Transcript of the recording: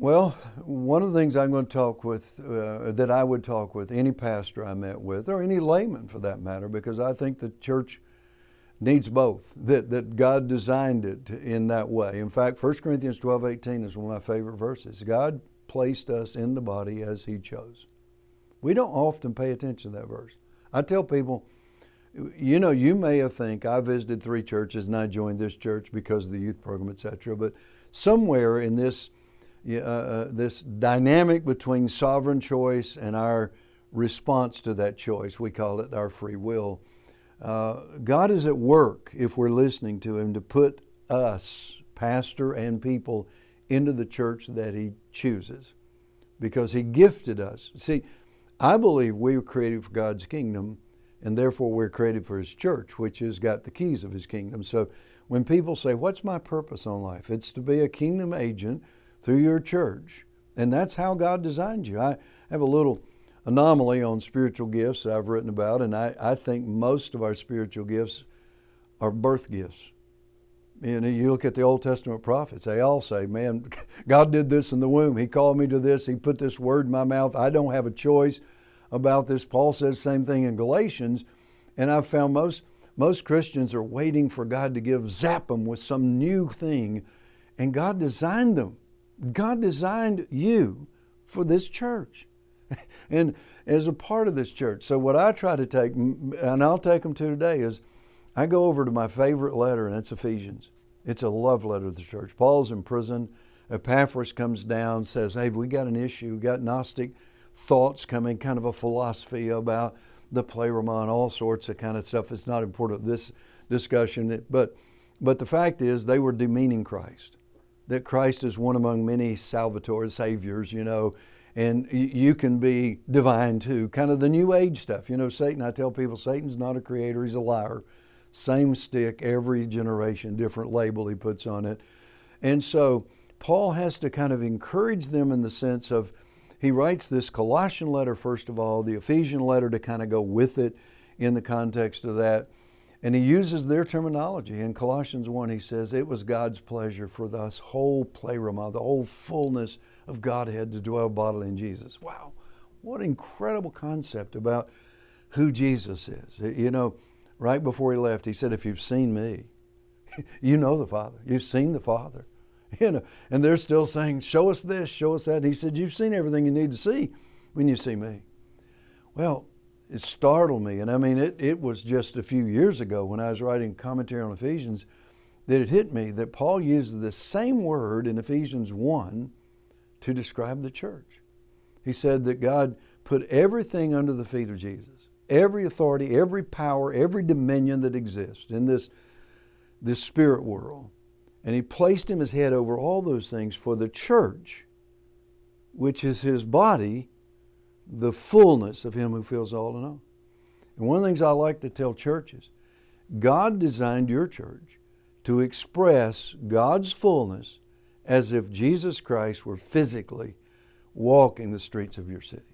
Well, one of the things I'm going to talk with, that I would talk with any pastor I met with, or any layman for that matter, because I think the church needs both, that God designed it in that way. In fact, 1 Corinthians 12:18 is one of my favorite verses. God placed us in the body as He chose. We don't often pay attention to that verse. I tell people, you may have think I visited 3 churches and I joined this church because of the youth program, etc. But somewhere in this dynamic between sovereign choice and our response to that choice, we call it our free will. God is at work, if we're listening to Him, to put us, pastor and people, into the church that He chooses, because He gifted us. See, I believe we were created for God's kingdom, and therefore we're created for His church, which has got the keys of His kingdom. So when people say, what's my purpose on life? It's to be a kingdom agent through your church. And that's how God designed you. I have a little anomaly on spiritual gifts that I've written about, and I think most of our spiritual gifts are birth gifts. You look at the Old Testament prophets, they all say, man, God did this in the womb. He called me to this. He put this word in my mouth. I don't have a choice about this. Paul says the same thing in Galatians, and I've found most Christians are waiting for God to zap them with some new thing, and God designed them. God designed you for this church and as a part of this church. So what I try to take, and I'll take them to today, is I go over to my favorite letter, and it's Ephesians. It's a love letter to the church. Paul's in prison. Epaphras comes down, says, hey, we got an issue. We got Gnostic thoughts coming, kind of a philosophy about the pleroma and all sorts of kind of stuff. It's not important, this discussion. But the fact is, they were demeaning Christ. That Christ is one among many saviors, and you can be divine too. Kind of the New Age stuff. Satan, I tell people, Satan's not a creator, he's a liar. Same stick, every generation, different label he puts on it. And so Paul has to kind of encourage them in the sense of, he writes this Colossian letter first of all, the Ephesian letter to kind of go with it in the context of that. And he uses their terminology. In Colossians 1, he says, it was God's pleasure for the whole pleroma, the whole fullness of Godhead to dwell bodily in Jesus. Wow, what an incredible concept about who Jesus is. Right before he left, he said, if you've seen me, you know the Father. You've seen the Father. And they're still saying, show us this, show us that. And he said, you've seen everything you need to see when you see me. Well, it startled me. And I mean, it was just a few years ago when I was writing commentary on Ephesians that it hit me that Paul used the same word in Ephesians 1 to describe the church. He said that God put everything under the feet of Jesus. Every authority, every power, every dominion that exists in this spirit world. And He placed Him as head over all those things for the church, which is His body, the fullness of Him who fills all in all. And one of the things I like to tell churches, God designed your church to express God's fullness as if Jesus Christ were physically walking the streets of your city.